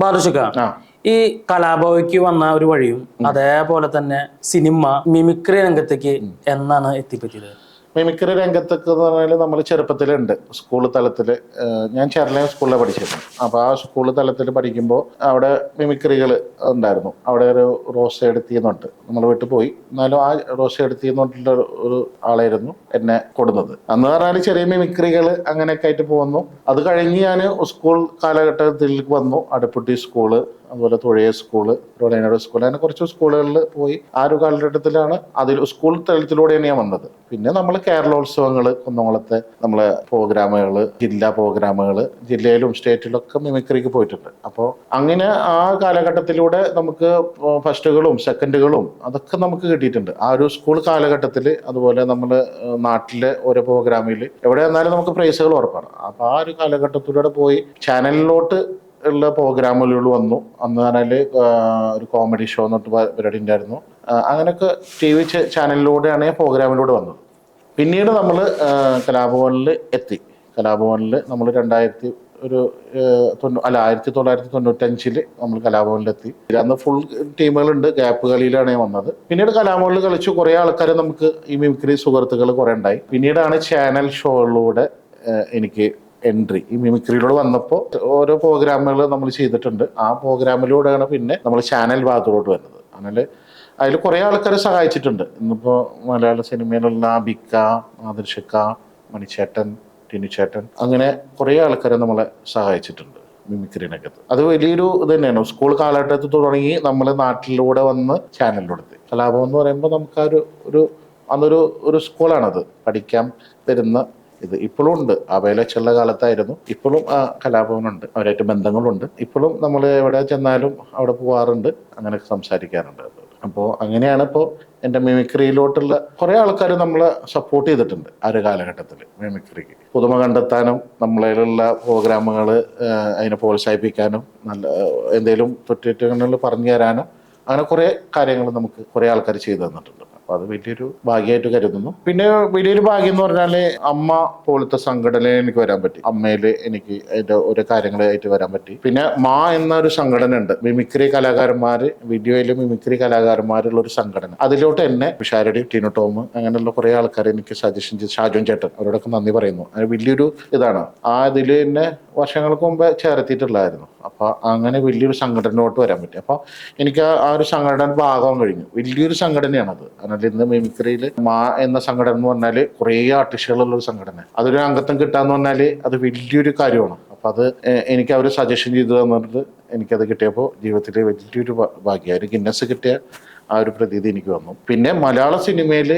ബാദുഷക്ക ഈ കലാഭവയ്ക്ക് വന്ന ഒരു വഴിയും അതേപോലെ തന്നെ സിനിമ മിമിക്രി രംഗത്തേക്ക് എന്നാണ് എത്തിപ്പറ്റിയത്? മിമിക്രി രംഗത്തൊക്കെ എന്ന് പറഞ്ഞാൽ നമ്മൾ ചെറുപ്പത്തിലുണ്ട്. സ്കൂൾ തലത്തിൽ ഞാൻ ചെറുപ്പം സ്കൂളിൽ പഠിച്ചിരുന്നു. അപ്പോൾ ആ സ്കൂൾ തലത്തിൽ പഠിക്കുമ്പോൾ അവിടെ മിമിക്രികൾ ഉണ്ടായിരുന്നു. അവിടെ ഒരു റോസ് എടുത്തിന്നുണ്ട്, നമ്മൾ വീട്ടിൽ പോയി. എന്നാലും ആ റോസ് എടുത്തിന്നുള്ള ഒരു ആളായിരുന്നു എന്നെ കൊടുന്നത്. അന്ന് പറഞ്ഞാൽ ചെറിയ മിമിക്രികൾ അങ്ങനെയൊക്കെ ആയിട്ട് പോകുന്നു. അത് കഴിഞ്ഞ് ഞാൻ സ്കൂൾ കാലഘട്ടത്തിലേക്ക് വന്നു. അടുപ്പുട്ടി സ്കൂള്, അതുപോലെ തുഴയ സ്കൂള്, റോഡേനോട് സ്കൂൾ, അങ്ങനെ കുറച്ച് സ്കൂളുകളിൽ പോയി. ആ ഒരു കാലഘട്ടത്തിലാണ് അതിൽ സ്കൂൾ തലത്തിലൂടെയാണ് ഞാൻ വന്നത്. പിന്നെ നമ്മൾ കേരളോത്സവങ്ങൾ, കുന്നംകുളത്തെ നമ്മളെ പ്രോഗ്രാമുകൾ, ജില്ലാ പ്രോഗ്രാമുകൾ, ജില്ലയിലും സ്റ്റേറ്റിലൊക്കെ മിമിക്രിക്ക് പോയിട്ടുണ്ട്. അപ്പോൾ അങ്ങനെ ആ കാലഘട്ടത്തിലൂടെ നമുക്ക് ഫസ്റ്റുകളും സെക്കൻഡുകളും അതൊക്കെ നമുക്ക് കിട്ടിയിട്ടുണ്ട് ആ ഒരു സ്കൂൾ കാലഘട്ടത്തിൽ. അതുപോലെ നമ്മൾ നാട്ടിലെ ഓരോ പ്രോഗ്രാമിൽ എവിടെ വന്നാലും നമുക്ക് പ്രൈസുകൾ ഉറപ്പാണ്. അപ്പോൾ ആ ഒരു കാലഘട്ടത്തിലൂടെ പോയി ചാനലിലോട്ട് ഉള്ള പ്രോഗ്രാമുകൾ വന്നു. അന്ന് പറഞ്ഞാൽ ഒരു കോമഡി ഷോ എന്നിട്ട് പരിപാടി ഉണ്ടായിരുന്നു. അങ്ങനെയൊക്കെ ടി വി ചാനലിലൂടെയാണ് പ്രോഗ്രാമിലൂടെ വന്നത്. പിന്നീട് നമ്മൾ കലാഭവനിൽ എത്തി. കലാഭവനിൽ നമ്മൾ 1995 നമ്മൾ കലാഭവനിലെത്തി. അന്ന് ഫുൾ ടീമുകളുണ്ട്, ഗ്യാപ്പ് കളിയിലാണ് വന്നത്. പിന്നീട് കലാഭവനിൽ കളിച്ചു കുറേ ആൾക്കാർ നമുക്ക് ഈ മിമിക്രി സുഹൃത്തുക്കൾ കുറേ ഉണ്ടായി. പിന്നീടാണ് ചാനൽ ഷോകളിലൂടെ എനിക്ക് എൻട്രി ഈ മിമിക്രിയിലൂടെ വന്നപ്പോൾ ഓരോ പ്രോഗ്രാമുകൾ നമ്മൾ ചെയ്തിട്ടുണ്ട്. ആ പ്രോഗ്രാമിലൂടെയാണ് പിന്നെ നമ്മൾ ചാനൽ ഭാഗത്തോട്ട് വരുന്നത്. അങ്ങനെ അതിൽ കുറേ ആൾക്കാരെ സഹായിച്ചിട്ടുണ്ട്. ഇന്നിപ്പോൾ മലയാള സിനിമയിലുള്ള ബിക്ക, ആദർശക്ക, മണിച്ചേട്ടൻ, ടിനുചേട്ടൻ, അങ്ങനെ കുറേ ആൾക്കാരെ നമ്മളെ സഹായിച്ചിട്ടുണ്ട് മിമിക്രിനകത്ത്. അത് വലിയൊരു ഇത് തന്നെയാണ്. സ്കൂൾ കാലഘട്ടത്തിൽ തുടങ്ങി നമ്മൾ നാട്ടിലൂടെ വന്ന് ചാനലിലൂടെ എത്തി. കലാഭവൻ എന്ന് പറയുമ്പോൾ നമുക്ക് അന്നൊരു സ്കൂളാണത്, പഠിക്കാൻ തരുന്ന ഇത്. ഇപ്പോഴും ഉണ്ട്. അപേലച്ചുള്ള കാലത്തായിരുന്നു. ഇപ്പോഴും ആ കലാഭവനുണ്ട്, അവരായിട്ട് ബന്ധങ്ങളുണ്ട്. ഇപ്പോഴും നമ്മൾ എവിടെ ചെന്നാലും അവിടെ പോവാറുണ്ട്, അങ്ങനെ സംസാരിക്കാറുണ്ട്. അപ്പോൾ അങ്ങനെയാണ് ഇപ്പോൾ എൻ്റെ മിമിക്രിയിലോട്ടുള്ള കുറേ ആൾക്കാർ നമ്മളെ സപ്പോർട്ട് ചെയ്തിട്ടുണ്ട് ആ ഒരു കാലഘട്ടത്തിൽ. മിമിക്രിക്ക് പുതുമ കണ്ടെത്താനും നമ്മളതിലുള്ള പ്രോഗ്രാമുകൾ അതിനെ പ്രോത്സാഹിപ്പിക്കാനും നല്ല എന്തെങ്കിലും തെറ്റുകൾ പറഞ്ഞു തരാനും അങ്ങനെ കുറേ കാര്യങ്ങൾ നമുക്ക് കുറേ ആൾക്കാർ ചെയ്തു തന്നിട്ടുണ്ട്. അപ്പോൾ അത് വലിയൊരു ഭാഗ്യമായിട്ട് കരുതുന്നു. പിന്നെ വലിയൊരു ഭാഗ്യം എന്ന് പറഞ്ഞാൽ അമ്മ പോലത്തെ സംഘടനയിൽ എനിക്ക് വരാൻ പറ്റി. അമ്മയിൽ എനിക്ക് അതിൻ്റെ ഓരോ കാര്യങ്ങളായിട്ട് വരാൻ പറ്റി. പിന്നെ മാ എന്നൊരു സംഘടന ഉണ്ട്, മിമിക്രി കലാകാരന്മാർ, വീഡിയോയിൽ മിമിക്രി കലാകാരന്മാരുള്ള ഒരു സംഘടന. അതിലോട്ട് എന്നെ ഷാരടി, ടിനു ടോം, അങ്ങനെയുള്ള കുറേ ആൾക്കാർ എനിക്ക് സജഷൻ ചെയ്ത്, ഷാജോൻ ചേട്ടൻ, അവരോടൊക്കെ നന്ദി പറയുന്നു. അത് വലിയൊരു ഇതാണ്. ആ ഇതിൽ എന്നെ വർഷങ്ങൾക്ക് മുമ്പ് ചേർത്തിട്ടുള്ളതായിരുന്നു. അപ്പോൾ അങ്ങനെ വലിയൊരു സംഘടനയോട്ട് വരാൻ പറ്റി. അപ്പോൾ എനിക്ക് ആ ഒരു സംഘടന ഭാഗം കഴിഞ്ഞു. വലിയൊരു സംഘടനയാണത്. അതിനാൽ ഇന്ന് മിമിക്രിയിൽ മാ എന്ന സംഘടന എന്ന് പറഞ്ഞാൽ കുറേ ആർട്ടിസ്റ്റുകളുള്ളൊരു സംഘടന. അതൊരു അംഗത്വം കിട്ടാന്ന് പറഞ്ഞാൽ അത് വലിയൊരു കാര്യമാണ്. അപ്പം അത് എനിക്ക് അവർ സജഷൻ ചെയ്തു തന്നിട്ട് എനിക്കത് കിട്ടിയപ്പോൾ ജീവിതത്തിൽ വലിയൊരു ഭാഗ്യമായി. ഒരു ഗിന്നസ് കിട്ടിയ ആ ഒരു പ്രതീതി എനിക്ക് വന്നു. പിന്നെ മലയാള സിനിമയിൽ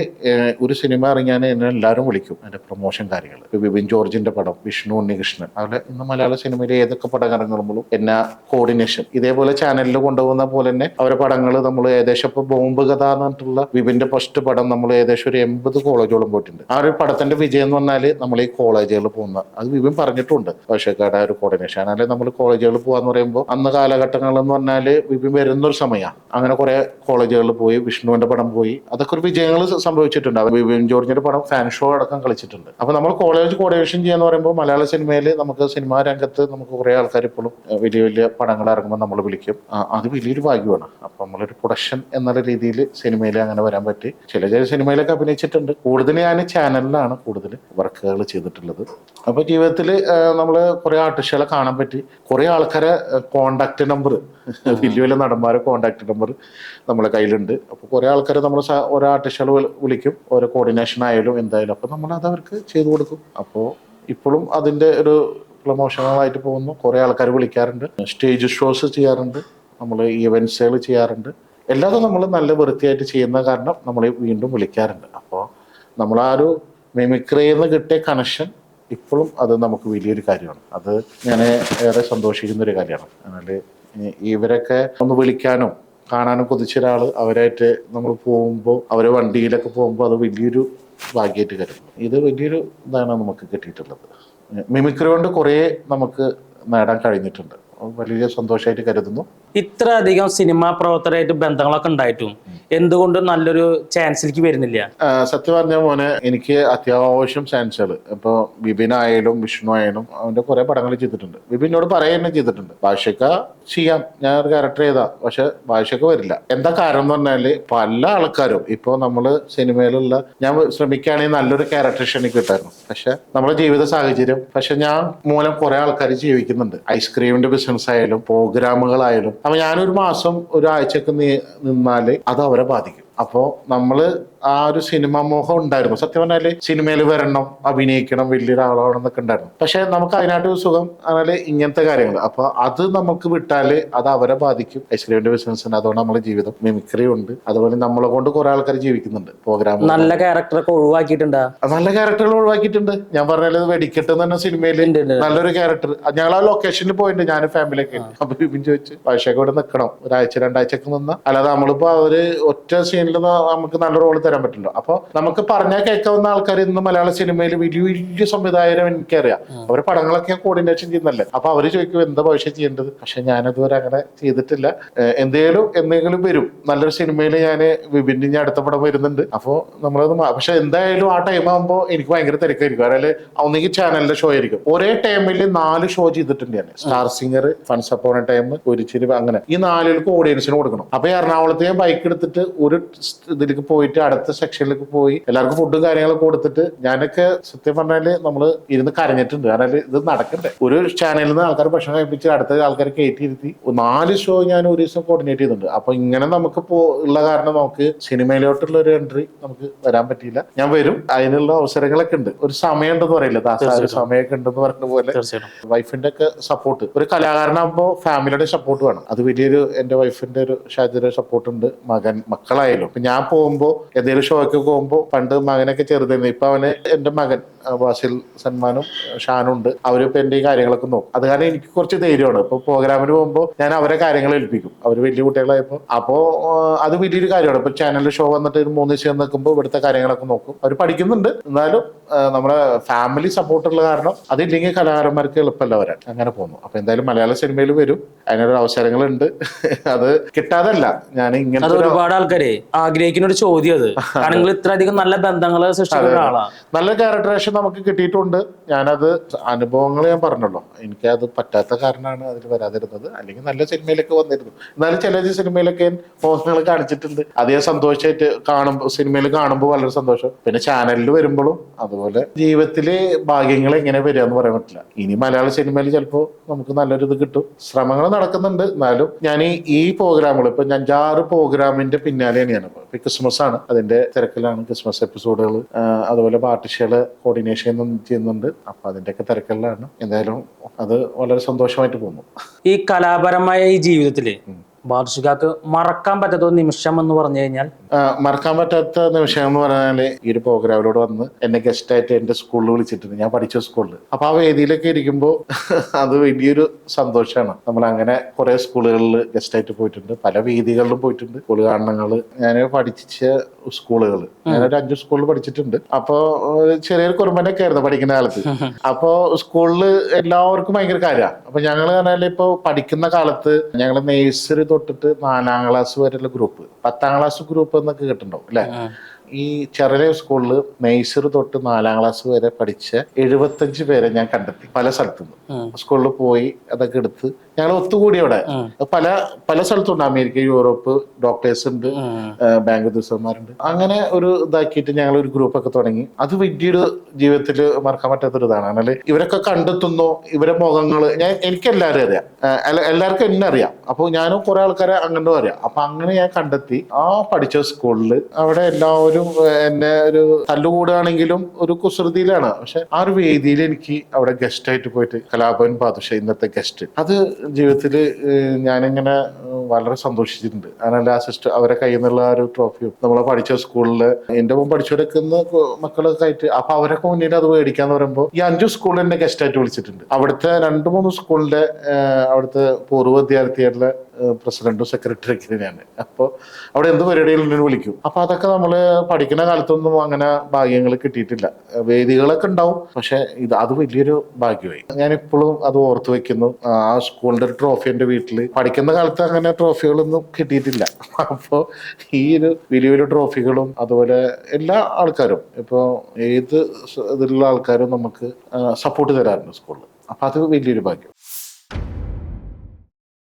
ഒരു സിനിമ ഇറങ്ങിയാൽ എന്നെ എല്ലാവരും വിളിക്കും, എൻ്റെ പ്രൊമോഷൻ കാര്യങ്ങൾ. വിപിൻ ജോർജിന്റെ പടം, വിഷ്ണു ഉണ്ണികൃഷ്ണൻ, അതുപോലെ ഇന്ന് മലയാള സിനിമയിൽ ഏതൊക്കെ പടം ഇറങ്ങുമ്പോഴും എന്നെ കോർഡിനേഷൻ ഇതേപോലെ ചാനലിൽ കൊണ്ടുപോകുന്ന പോലെ തന്നെ അവരുടെ പടങ്ങൾ നമ്മൾ ഏകദേശം ഇപ്പോൾ ബോംബ് കഥ എന്ന് പറഞ്ഞിട്ടുള്ള വിപിന്റെ ഫസ്റ്റ് പടം നമ്മൾ ഏകദേശം ഒരു 80 കോളേജോളം പോയിട്ടുണ്ട്. ആ ഒരു പടത്തിന്റെ വിജയം എന്ന് പറഞ്ഞാൽ നമ്മൾ ഈ കോളേജുകളിൽ പോകുന്ന, അത് വിപിൻ പറഞ്ഞിട്ടുണ്ട്, പക്ഷേക്കാട് ആ ഒരു കോർഡിനേഷൻ. അതല്ലേ നമ്മൾ കോളേജുകളിൽ പോകാന്ന് പറയുമ്പോൾ അന്ന് കാലഘട്ടങ്ങൾ എന്ന് പറഞ്ഞാൽ വിപിൻ വരുന്നൊരു സമയമാണ്. അങ്ങനെ കുറെ കോളേജുകൾ പോയി, വിഷ്ണുവിന്റെ പടം പോയി, അതൊക്കെ ഒരു വിജയങ്ങൾ സംഭവിച്ചിട്ടുണ്ട്. വിപിൻ ജോർജിന്റെ പടം ഫാൻ ഷോ അടക്കം കളിച്ചിട്ടുണ്ട്. അപ്പൊ നമ്മൾ കോളേജ് കോർഡിനേഷൻ ചെയ്യാന്ന് പറയുമ്പോൾ മലയാള സിനിമയിൽ നമുക്ക് സിനിമാ രംഗത്ത് നമുക്ക് കുറെ ആൾക്കാർ ഇപ്പോഴും വലിയ വലിയ പടങ്ങൾ ഇറങ്ങുമ്പോൾ നമ്മൾ വിളിക്കും. അത് വലിയൊരു ഭാഗ്യമാണ്. അപ്പൊ നമ്മളൊരു പ്രൊഡക്ഷൻ എന്നുള്ള രീതിയിൽ സിനിമയിൽ അങ്ങനെ വരാൻ പറ്റി. ചില സിനിമയിലൊക്കെ അഭിനയിച്ചിട്ടുണ്ട്. കൂടുതൽ ഞാൻ ചാനലിലാണ് കൂടുതൽ വർക്കുകൾ ചെയ്തിട്ടുള്ളത്. അപ്പൊ ജീവിതത്തിൽ നമ്മൾ കുറെ ആർട്ടിസ്റ്റുകളെ കാണാൻ പറ്റി. കുറെ ആൾക്കാരെ കോണ്ടാക്ട് നമ്പർ, വലിയ വലിയ നടന്മാരെ കോണ്ടാക്ട് നമ്പർ നമ്മളെ കയ്യിലുണ്ട്. അപ്പോൾ കുറേ ആൾക്കാർ നമ്മൾ ഓരോ ആർട്ടിസ്റ്റുകൾ വിളിക്കും, ഓരോ കോർഡിനേഷൻ ആയാലും എന്തായാലും. അപ്പോൾ നമ്മൾ അത് അവർക്ക് ചെയ്തു കൊടുക്കും. അപ്പോൾ ഇപ്പോഴും അതിൻ്റെ ഒരു പ്രൊമോഷണലായിട്ട് പോകുന്നു. കുറേ ആൾക്കാർ വിളിക്കാറുണ്ട്, സ്റ്റേജ് ഷോസ് ചെയ്യാറുണ്ട്, നമ്മൾ ഈവൻസുകൾ ചെയ്യാറുണ്ട്. എല്ലാതും നമ്മൾ നല്ല വൃത്തിയായിട്ട് ചെയ്യുന്ന കാരണം നമ്മളെ വീണ്ടും വിളിക്കാറുണ്ട്. അപ്പോൾ നമ്മൾ ആ ഒരു മിമിക്രിയിൽ നിന്ന് കിട്ടിയ കണക്ഷൻ ഇപ്പോഴും അത് നമുക്ക് വലിയൊരു കാര്യമാണ്. അത് ഞാൻ ഏറെ സന്തോഷിക്കുന്ന ഒരു കാര്യമാണ്. എന്നാൽ ഇവരൊക്കെ ഒന്ന് വിളിക്കാനും കാണാനും കൊതിച്ച ഒരാൾ അവരായിട്ട് നമ്മൾ പോകുമ്പോൾ, അവരെ വണ്ടിയിലൊക്കെ പോകുമ്പോൾ അത് വലിയൊരു ഭാഗ്യമായിട്ട് കരുതുന്നു. ഇത് വലിയൊരു ഇതാണ് നമുക്ക് കിട്ടിയിട്ടുള്ളത്. മിമിക്രി കൊണ്ട് കുറേ നമുക്ക് നേടാൻ കഴിഞ്ഞിട്ടുണ്ട്. വലിയ സന്തോഷമായിട്ട് കരുതുന്നു. ഇത്ര അധികം സിനിമാ പ്രവർത്തകരായിട്ട് ബന്ധങ്ങളൊക്കെ ഉണ്ടായിട്ടും എന്തുകൊണ്ട് നല്ലൊരു ചാൻസിലേക്ക് വരുന്നില്ല? സത്യം പറഞ്ഞ മോനെ, എനിക്ക് അത്യാവശ്യം ചാൻസുകൾ ഇപ്പൊ ബിബിനായാലും വിഷ്ണു ആയാലും അവന്റെ കുറെ പടങ്ങൾ ചെയ്തിട്ടുണ്ട്. ബിബിനോട് പറയുക ചെയ്തിട്ടുണ്ട്, ഭാഷയ്ക്ക ചെയ്യാം, ഞാൻ ഒരു ക്യാരക്ടർ ചെയ്താ, പക്ഷെ ഭാഷയ്ക്ക് വരില്ല. എന്താ കാരണം എന്ന് പറഞ്ഞാല് പല ആൾക്കാരും ഇപ്പൊ നമ്മള് സിനിമയിലുള്ള ഞാൻ ശ്രമിക്കുകയാണെങ്കിൽ നല്ലൊരു ക്യാരക്ടറേഷൻ എനിക്ക് കിട്ടായിരുന്നു. പക്ഷെ നമ്മുടെ ജീവിത സാഹചര്യം, പക്ഷെ ഞാൻ മൂലം കുറെ ആൾക്കാർ ജീവിക്കുന്നുണ്ട്. ഐസ്ക്രീമിന്റെ ബിസിനസ് ആയാലും പ്രോഗ്രാമുകളായാലും. അപ്പൊ ഞാനൊരു മാസം ഒരാഴ്ചക്ക് നിന്നാല് അത് അവരെ ബാധിക്കും. അപ്പോ നമ്മള് ആ ഒരു സിനിമ മോഹം ഉണ്ടായിരുന്നു. സത്യം പറഞ്ഞാല് സിനിമയിൽ വരണം, അഭിനയിക്കണം, വലിയൊരാളാവണം എന്നൊക്കെ ഉണ്ടായിരുന്നു. പക്ഷെ നമുക്ക് അതിനായിട്ട് സുഖം പറഞ്ഞാല് ഇങ്ങനത്തെ കാര്യങ്ങൾ. അപ്പൊ അത് നമുക്ക് വിട്ടാല് അത് അവരെ ബാധിക്കും. ഐസ്ക്രീമിന്റെ ബിസിനസ് ഉണ്ട്, അതുകൊണ്ട് നമ്മുടെ ജീവിതം മിമിക്രി ഉണ്ട്, അതുപോലെ നമ്മളെ കൊണ്ട് കുറെ ആൾക്കാർ ജീവിക്കുന്നുണ്ട്. പ്രോഗ്രാം നല്ല ക്യാരക്ടറൊക്കെ ഒഴിവാക്കിയിട്ടുണ്ടാ? നല്ല ക്യാരക്ടറുകൾ ഒഴിവാക്കിയിട്ടുണ്ട്. ഞാൻ പറഞ്ഞാൽ വെടിക്കെട്ട് എന്ന് പറഞ്ഞ സിനിമയിൽ നല്ലൊരു ക്യാരക്ടർ, ഞങ്ങൾ ആ ലൊക്കേഷനിൽ പോയിട്ടുണ്ട്, ഞാൻ ഫാമിലിയൊക്കെ. അപ്പൊ ബിബിൻ ചോദിച്ചു ഭാഷയൊക്കെ ഇവിടെ നിൽക്കണം, ഒരാഴ്ച 2 ആഴ്ചക്ക് നിന്ന, അല്ലാതെ നമ്മളിപ്പോ അവര് ഒറ്റ സീനിൽ നമുക്ക് നല്ല റോള് തരാൻ പറ്റില്ല. അപ്പൊ നമുക്ക് പറഞ്ഞാൽ കേൾക്കാവുന്ന ആൾക്കാർ ഇന്ന് മലയാള സിനിമയിൽ വലിയ വലിയ സംവിധായകരെ എനിക്കറിയാം, അവരെ പടങ്ങളൊക്കെ കോർഡിനേഷൻ ചെയ്യുന്നല്ലേ. അപ്പൊ അവര് ചോദിക്കും എന്താ ഭാഷ ചെയ്യേണ്ടത്, പക്ഷെ ഞാനതുവരെ അങ്ങനെ ചെയ്തിട്ടില്ല. എന്തെങ്കിലും വരും നല്ലൊരു സിനിമയിൽ ഞാൻ വിഭിന്ന ഞാൻ അടുത്ത പടം വരുന്നുണ്ട്. അപ്പൊ നമ്മളത് പക്ഷെ എന്തായാലും ആ ടൈം ആകുമ്പോൾ എനിക്ക് ഭയങ്കര തിരക്കായിരിക്കും. അതായത് ഒന്നെങ്കിൽ ചാനലിന്റെ ഷോ ആയിരിക്കും. ഒരേ ടൈമിൽ 4 ഷോ ചെയ്തിട്ടുണ്ട് ഞാൻ. സ്റ്റാർ സിംഗർ, ഫൺസ് അപ്പോൺ ടൈം, ഒരു ചിരി, അങ്ങനെ ഈ 4 ഓഡിയൻസിന് കൊടുക്കണം. അപ്പൊ എറണാകുളത്ത് ഞാൻ ബൈക്ക് എടുത്തിട്ട് ഒരു ഇതിലേക്ക് പോയിട്ട് അടുത്ത സെക്ഷനിലേക്ക് പോയി എല്ലാവർക്കും ഫുഡും കാര്യങ്ങളൊക്കെ കൊടുത്തിട്ട്, ഞാനൊക്കെ സത്യം പറഞ്ഞാല് നമ്മള് ഇരുന്ന് കരഞ്ഞിട്ടുണ്ട്. കാരണം ഇത് നടക്കണ്ടേ, ഒരു ചാനലിൽ നിന്ന് ആൾക്കാർ ഭക്ഷണം കഴിപ്പിച്ച് അടുത്ത ആൾക്കാരെ കയറ്റിയിരുത്തി 4 ഷോ ഞാൻ ഒരു ദിവസം കോർഡിനേറ്റ് ചെയ്തിട്ടുണ്ട്. അപ്പൊ ഇങ്ങനെ നമുക്ക് ഉള്ള കാരണം നമുക്ക് സിനിമയിലോട്ടുള്ള ഒരു എൻട്രി നമുക്ക് വരാൻ പറ്റിയില്ല. ഞാൻ വരും, അതിനുള്ള അവസരങ്ങളൊക്കെ ഉണ്ട്. ഒരു സമയം ഉണ്ടെന്ന് പറയില്ല, ഒരു സമയമൊക്കെ ഉണ്ടെന്ന് പറഞ്ഞ പോലെ വൈഫിന്റെ ഒക്കെ സപ്പോർട്ട്, ഒരു കലാകാരനാകുമ്പോൾ ഫാമിലിയുടെ സപ്പോർട്ട് വേണം. അത് വലിയൊരു, എന്റെ വൈഫിന്റെ ഒരു ഷാജിയുടെ സപ്പോർട്ട് ഉണ്ട്, മക്കളായാലും. ഞാൻ പോകുമ്പോ എന്തെങ്കിലും ഷോയ്ക്ക് പോകുമ്പോ, പണ്ട് മകനൊക്കെ ചെറുതായിരുന്നു, ഇപ്പൊ അവന് എന്റെ മകൻ വാസിൽ സന്മാനും ഷാനും ഉണ്ട്, അവരിപ്പോ എന്റെ ഈ കാര്യങ്ങളൊക്കെ നോക്കും. അത് കാരണം എനിക്ക് കുറച്ച് ധൈര്യമാണ്. ഇപ്പൊ പ്രോഗ്രാമിന് പോകുമ്പോൾ ഞാൻ അവരെ കാര്യങ്ങൾ ഏൽപ്പിക്കും, അവര് വലിയ കുട്ടികളായപ്പോ. അപ്പോ അത് വലിയൊരു കാര്യമാണ്. ഇപ്പൊ ചാനലിൽ ഷോ വന്നിട്ട് 3 ദിവസം നിൽക്കുമ്പോൾ ഇവിടുത്തെ കാര്യങ്ങളൊക്കെ നോക്കും. അവർ പഠിക്കുന്നുണ്ട്, എന്നാലും നമ്മുടെ ഫാമിലി സപ്പോർട്ടുള്ള കാരണം അതില്ലെങ്കിൽ കലാകാരന്മാർക്ക് എളുപ്പമല്ല വരാൻ. അങ്ങനെ പോകുന്നു. അപ്പൊ എന്തായാലും മലയാള സിനിമയിൽ വരും, അതിനൊരു അവസരങ്ങളുണ്ട്. അത് കിട്ടാതല്ല, ഞാൻ ഇങ്ങനെ ഒരുപാട് ആൾക്കാരെ ആഗ്രഹിക്കുന്ന ഒരു ചോദ്യം അത്. കാരണം നിങ്ങൾ ഇത്ര അധികം നല്ല ബന്ധങ്ങൾ സൃഷ്ടിക്കുന്ന ആളാണ്. നല്ല ക്യാരക്ടറേഷൻ നമുക്ക് കിട്ടിയിട്ടുണ്ട്. ഞാനത് അനുഭവങ്ങൾ ഞാൻ പറഞ്ഞല്ലോ, എനിക്കത് പറ്റാത്ത കാരണമാണ് അതിൽ വരാതിരുന്നത്. അല്ലെങ്കിൽ നല്ല സിനിമയിലൊക്കെ വന്നിരുന്നു. എന്നാലും ചില സിനിമയിലൊക്കെ പോസ്റ്ററുകൾ കാണിച്ചിട്ടുണ്ട്. അതേ സന്തോഷമായിട്ട് കാണുമ്പോൾ, സിനിമയിൽ കാണുമ്പോൾ വളരെ സന്തോഷം. പിന്നെ ചാനലിൽ വരുമ്പോഴും അതുപോലെ. ജീവിതത്തില് ഭാഗ്യങ്ങൾ എങ്ങനെ വരിക എന്ന് പറയാൻ പറ്റില്ല. ഇനി മലയാള സിനിമയിൽ ചിലപ്പോൾ നമുക്ക് നല്ലൊരു ഇത് കിട്ടും. ശ്രമങ്ങൾ നടക്കുന്നുണ്ട്. എന്നാലും ഞാൻ ഈ പ്രോഗ്രാമുകൾ ഇപ്പൊ 5-6 പ്രോഗ്രാമിന്റെ പിന്നാലെയാണ് ഞാനിപ്പോ. ഇപ്പൊ ക്രിസ്മസ് ആണ്, അതിന്റെ തിരക്കിലാണ്. ക്രിസ്മസ് എപ്പിസോഡുകൾ, അതുപോലെ പാർട്ടിഷകള് കോർഡിനേഷൻ ചെയ്യുന്നുണ്ട്. അപ്പൊ അതിന്റെയൊക്കെ തിരക്കിലാണ്. എന്തായാലും അത് വളരെ സന്തോഷമായിട്ട് പോകുന്നു. ഈ കലാപരമായ ഈ ജീവിതത്തില് ബാദുഷാക്ക് മറക്കാൻ പറ്റാത്ത ഒരു നിമിഷം എന്ന് പറഞ്ഞു കഴിഞ്ഞാൽ? മറക്കാൻ പറ്റാത്ത നിമിഷം എന്ന് പറഞ്ഞാല് ഈ ഒരു പ്രോഗ്രാമിലൂടെ വന്ന് എന്നെ ഗസ്റ്റായിട്ട് എന്റെ സ്കൂളിൽ വിളിച്ചിട്ടുണ്ട്, ഞാൻ പഠിച്ച സ്കൂളിൽ. അപ്പൊ ആ വേദിയിലൊക്കെ ഇരിക്കുമ്പോൾ അത് വലിയൊരു സന്തോഷമാണ്. നമ്മൾ അങ്ങനെ കുറെ സ്കൂളുകളിൽ ഗസ്റ്റായിട്ട് പോയിട്ടുണ്ട്, പല വേദികളിലും പോയിട്ടുണ്ട്. സ്കൂൾ കാണണങ്ങള്, ഞാൻ പഠിച്ച സ്കൂളുകൾ, ഞാനൊരു 5 സ്കൂളിൽ പഠിച്ചിട്ടുണ്ട്. അപ്പോ ചെറിയൊരു കുറുമ്പനൊക്കെ ആയിരുന്നു പഠിക്കുന്ന കാലത്ത്. അപ്പോ സ്കൂളിൽ എല്ലാവർക്കും ഭയങ്കര കാര്യമാണ്. അപ്പൊ ഞങ്ങൾ പറഞ്ഞാൽ ഇപ്പൊ പഠിക്കുന്ന കാലത്ത് ഞങ്ങൾ നേഴ്സറി തൊട്ടിട്ട് 4ാം ക്ലാസ് വരെയുള്ള ഗ്രൂപ്പ്, 10ാം ക്ലാസ് ഗ്രൂപ്പ് എന്നൊക്കെ കേട്ടിട്ടുണ്ടാവും അല്ലെ. ഈ ചെറിയ സ്കൂളിൽ നേഴ്സറി തൊട്ട് 4ാം ക്ലാസ് വരെ പഠിച്ച 75 പേരെ ഞാൻ കണ്ടെത്തി പല സ്ഥലത്തുനിന്ന്. സ്കൂളിൽ പോയി അതൊക്കെ എടുത്ത് ഞങ്ങൾ ഒത്തുകൂടി അവിടെ. പല സ്ഥലത്തുണ്ട്, അമേരിക്ക, യൂറോപ്പ്, ഡോക്ടേഴ്സ് ഉണ്ട്, ബാങ്ക് ഉദ്യോഗസ്ഥന്മാരുണ്ട്. അങ്ങനെ ഒരു ഇതാക്കിയിട്ട് ഞങ്ങൾ ഒരു ഗ്രൂപ്പ് ഒക്കെ തുടങ്ങി. അത് വലിയൊരു ജീവിതത്തിൽ മറക്കാൻ പറ്റാത്തൊരു ഇതാണ്. അല്ലെങ്കിൽ ഇവരൊക്കെ കണ്ടെത്തുന്നു, ഇവരെ മുഖങ്ങള് എനിക്ക് എല്ലാവരും അറിയാം, എല്ലാവർക്കും എന്നെ അറിയാം. അപ്പോൾ ഞാനും കുറെ ആൾക്കാരെ അങ്ങോട്ടും അറിയാം. അപ്പൊ അങ്ങനെ ഞാൻ കണ്ടെത്തി ആ പഠിച്ച സ്കൂളിൽ. അവിടെ എല്ലാവരും എന്നെ ഒരു തല്ലുകൂടുകയാണെങ്കിലും ഒരു കുസൃതിയിലാണ്. പക്ഷെ ആ ഒരു വേദിയിൽ എനിക്ക് അവിടെ ഗസ്റ്റ് ആയിട്ട് പോയിട്ട് കലാഭവൻ ബാദുഷ ഇന്നത്തെ ഗസ്റ്റ്, അത് ജീവിതത്തിൽ ഞാനിങ്ങനെ വളരെ സന്തോഷിച്ചിട്ടുണ്ട്. അങ്ങനെ അസിസ്റ്റ് അവരെ കയ്യിൽ നിന്നുള്ള ഒരു ട്രോഫിയും നമ്മളെ പഠിച്ച സ്കൂളില് എന്റെ മുമ്പ് പഠിച്ചെടുക്കുന്ന മക്കളൊക്കെ ആയിട്ട്, അപ്പൊ അവരൊക്കെ മുന്നിൽ അത് മേടിക്കാന്ന് പറയുമ്പോൾ ഈ 5 സ്കൂളിൽ എന്നെ ഗസ്റ്റ് ആയിട്ട് വിളിച്ചിട്ടുണ്ട്. അവിടുത്തെ 2-3 സ്കൂളിന്റെ അവിടുത്തെ പൂർവ്വ വിദ്യാർത്ഥികളുടെ പ്രസിഡന്റും സെക്രട്ടറി ഒക്കെ ഞാൻ. അപ്പോൾ അവിടെ എന്ത് പരിപാടികളും വിളിക്കും. അപ്പോൾ അതൊക്കെ നമ്മൾ പഠിക്കുന്ന കാലത്തൊന്നും അങ്ങനെ ഭാഗ്യങ്ങൾ കിട്ടിയിട്ടില്ല. വേദികളൊക്കെ ഉണ്ടാവും, പക്ഷെ അത് വലിയൊരു ഭാഗ്യമായി. ഞാൻ ഇപ്പോഴും അത് ഓർത്തു വെക്കുന്നു. ആ സ്കൂളിന്റെ ഒരു ട്രോഫി എൻ്റെ വീട്ടിൽ. പഠിക്കുന്ന കാലത്ത് അങ്ങനെ ട്രോഫികളൊന്നും കിട്ടിയിട്ടില്ല. അപ്പോൾ ഈ ഒരു വലിയ വലിയ ട്രോഫികളും അതുപോലെ എല്ലാ ആൾക്കാരും ഇപ്പോൾ ഏത് ഇതിലുള്ള ആൾക്കാരും നമുക്ക് സപ്പോർട്ട് തരാറുണ്ട് സ്കൂളിൽ. അപ്പം അത് വലിയൊരു ഭാഗ്യം.